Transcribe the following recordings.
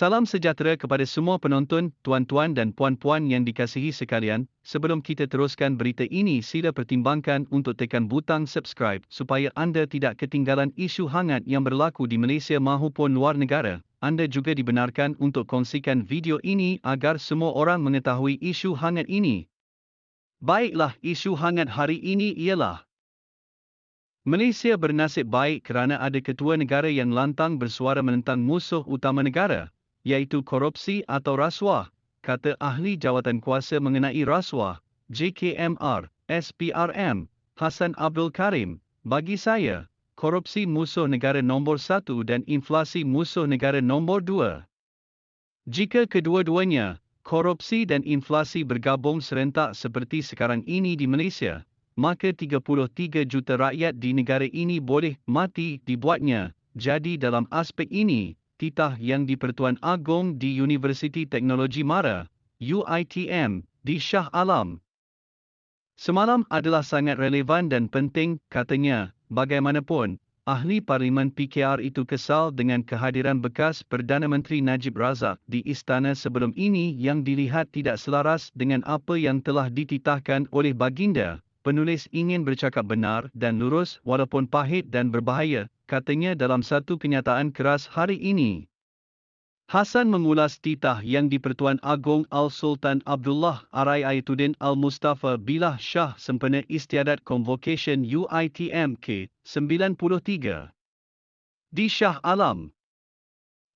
Salam sejahtera kepada semua penonton, tuan-tuan dan puan-puan yang dikasihi sekalian. Sebelum kita teruskan berita ini, sila pertimbangkan untuk tekan butang subscribe supaya anda tidak ketinggalan isu hangat yang berlaku di Malaysia maupun luar negara. Anda juga dibenarkan untuk kongsikan video ini agar semua orang mengetahui isu hangat ini. Baiklah, isu hangat hari ini ialah Malaysia bernasib baik kerana ada ketua negara yang lantang bersuara menentang musuh utama negara, iaitu korupsi atau rasuah, kata ahli jawatankuasa mengenai rasuah, JKMR, SPRM, Hassan Abdul Karim. Bagi saya, korupsi musuh negara nombor 1 dan inflasi musuh negara nombor 2. Jika kedua-duanya, korupsi dan inflasi bergabung serentak seperti sekarang ini di Malaysia, maka 33 juta rakyat di negara ini boleh mati dibuatnya. Jadi dalam aspek ini, titah yang di-Pertuan Agong di Universiti Teknologi Mara, UiTM, di Shah Alam semalam adalah sangat relevan dan penting, katanya. Bagaimanapun, ahli Parlimen PKR itu kesal dengan kehadiran bekas Perdana Menteri Najib Razak di istana sebelum ini yang dilihat tidak selaras dengan apa yang telah dititahkan oleh baginda. Penulis ingin bercakap benar dan lurus walaupun pahit dan berbahaya, katanya dalam satu kenyataan keras hari ini. Hassan mengulas titah yang di-Pertuan Agong Al-Sultan Abdullah Araiyatuddin Al-Mustafa Billah Shah sempena istiadat Convocation UiTM ke-93 di Shah Alam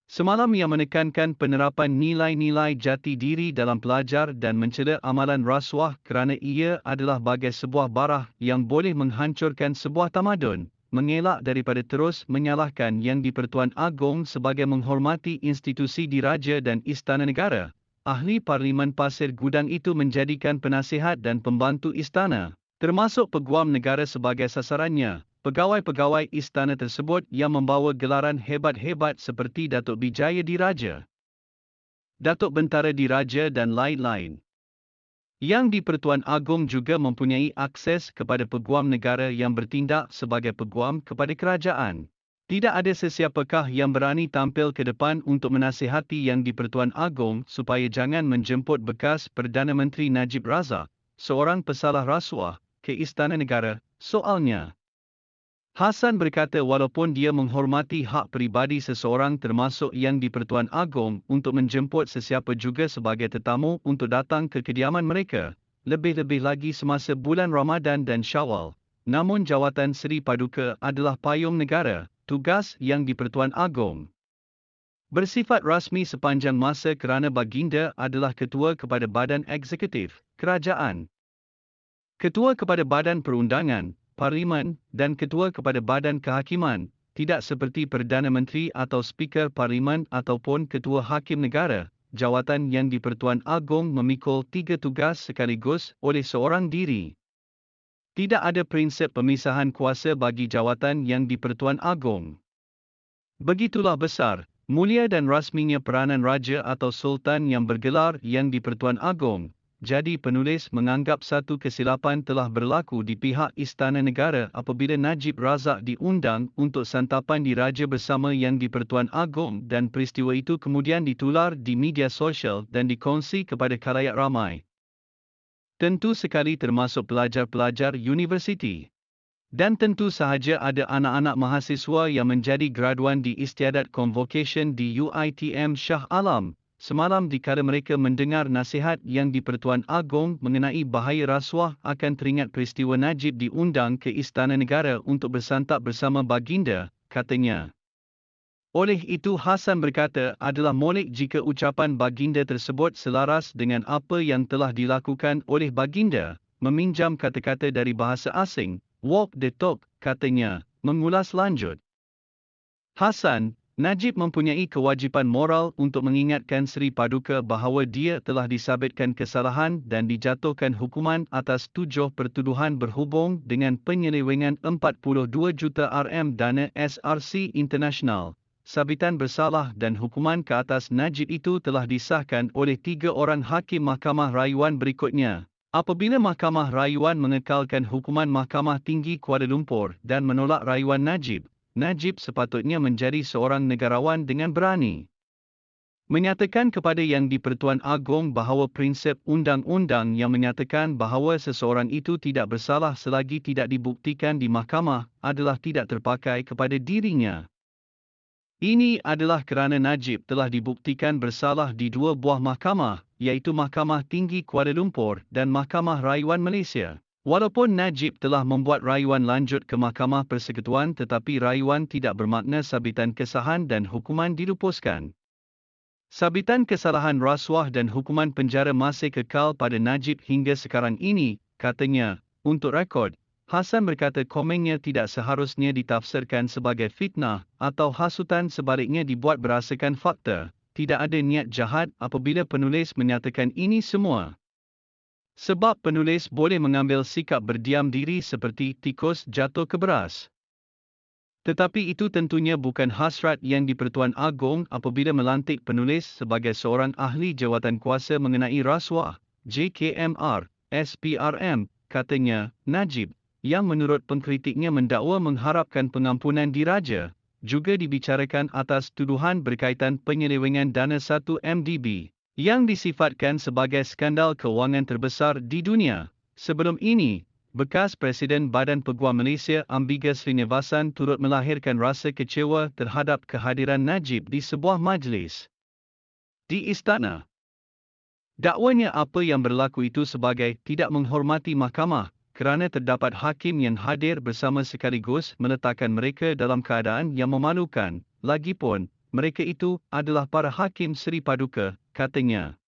semalam, yang menekankan penerapan nilai-nilai jati diri dalam pelajar dan mencela amalan rasuah kerana ia adalah bagai sebuah barah yang boleh menghancurkan sebuah tamadun. Mengelak daripada terus menyalahkan yang di-Pertuan Agong sebagai menghormati institusi diraja dan istana negara, ahli Parlimen Pasir Gudang itu menjadikan penasihat dan pembantu istana, termasuk peguam negara sebagai sasarannya. Pegawai-pegawai istana tersebut yang membawa gelaran hebat-hebat seperti Datuk Bijaya Diraja, Datuk Bentara Diraja dan lain-lain. Yang di-Pertuan Agong juga mempunyai akses kepada peguam negara yang bertindak sebagai peguam kepada kerajaan. Tidak ada sesiapakah yang berani tampil ke depan untuk menasihati yang di-Pertuan Agong supaya jangan menjemput bekas Perdana Menteri Najib Razak, seorang pesalah rasuah, ke Istana Negara. Soalnya, Hassan berkata walaupun dia menghormati hak peribadi seseorang termasuk yang di-Pertuan Agong untuk menjemput sesiapa juga sebagai tetamu untuk datang ke kediaman mereka, lebih-lebih lagi semasa bulan Ramadan dan Syawal, namun jawatan Seri Paduka adalah payung negara, tugas yang di-Pertuan Agong bersifat rasmi sepanjang masa kerana baginda adalah ketua kepada badan eksekutif, kerajaan, ketua kepada badan perundangan, Parlimen, dan ketua kepada badan kehakiman, tidak seperti Perdana Menteri atau Speaker Parlimen ataupun ketua hakim negara. Jawatan yang di-Pertuan Agong memikul 3 tugas sekaligus oleh seorang diri. Tidak ada prinsip pemisahan kuasa bagi jawatan yang di-Pertuan Agong. Begitulah besar, mulia dan rasminya peranan raja atau sultan yang bergelar yang di-Pertuan Agong. Jadi penulis menganggap satu kesilapan telah berlaku di pihak Istana Negara apabila Najib Razak diundang untuk santapan diraja bersama yang di-Pertuan Agong dan peristiwa itu kemudian ditular di media sosial dan dikongsi kepada khalayak ramai. Tentu sekali termasuk pelajar-pelajar universiti. Dan tentu sahaja ada anak-anak mahasiswa yang menjadi graduan di istiadat Convocation di UiTM Shah Alam semalam dikala mereka mendengar nasihat yang di-Pertuan Agong mengenai bahaya rasuah akan teringat peristiwa Najib diundang ke Istana Negara untuk bersantap bersama baginda, katanya. Oleh itu Hassan berkata adalah molek jika ucapan baginda tersebut selaras dengan apa yang telah dilakukan oleh baginda, meminjam kata-kata dari bahasa asing, walk the talk, katanya, mengulas lanjut. Hassan, Najib mempunyai kewajipan moral untuk mengingatkan Seri Paduka bahawa dia telah disabitkan kesalahan dan dijatuhkan hukuman atas 7 pertuduhan berhubung dengan penyelewengan 42 juta RM dana SRC International. Sabitan bersalah dan hukuman ke atas Najib itu telah disahkan oleh 3 orang hakim Mahkamah Rayuan berikutnya. Apabila Mahkamah Rayuan mengekalkan hukuman Mahkamah Tinggi Kuala Lumpur dan menolak rayuan Najib, Najib sepatutnya menjadi seorang negarawan dengan berani. Menyatakan kepada Yang di-Pertuan Agong bahawa prinsip undang-undang yang menyatakan bahawa seseorang itu tidak bersalah selagi tidak dibuktikan di mahkamah adalah tidak terpakai kepada dirinya. Ini adalah kerana Najib telah dibuktikan bersalah di dua buah mahkamah, iaitu Mahkamah Tinggi Kuala Lumpur dan Mahkamah Rayuan Malaysia. Walaupun Najib telah membuat rayuan lanjut ke Mahkamah Persekutuan tetapi rayuan tidak bermakna sabitan kesahan dan hukuman dilupuskan. Sabitan kesalahan rasuah dan hukuman penjara masih kekal pada Najib hingga sekarang ini, katanya. Untuk rekod, Hassan berkata komennya tidak seharusnya ditafsirkan sebagai fitnah atau hasutan, sebaliknya dibuat berdasarkan fakta. Tidak ada niat jahat apabila penulis menyatakan ini semua. Sebab penulis boleh mengambil sikap berdiam diri seperti tikus jatuh ke beras. Tetapi itu tentunya bukan hasrat Yang di-Pertuan Agong apabila melantik penulis sebagai seorang ahli jawatan kuasa mengenai rasuah, JKMR, SPRM, katanya. Najib, yang menurut pengkritiknya mendakwa mengharapkan pengampunan diraja, juga dibicarakan atas tuduhan berkaitan penyelewengan dana 1 MDB, yang disifatkan sebagai skandal kewangan terbesar di dunia. Sebelum ini, bekas Presiden Badan Peguam Malaysia Ambiga Srinivasan turut melahirkan rasa kecewa terhadap kehadiran Najib di sebuah majlis di istana. Dakwanya apa yang berlaku itu sebagai tidak menghormati mahkamah kerana terdapat hakim yang hadir bersama sekaligus meletakkan mereka dalam keadaan yang memalukan. Lagipun, mereka itu adalah para hakim Seri Paduka, katanya.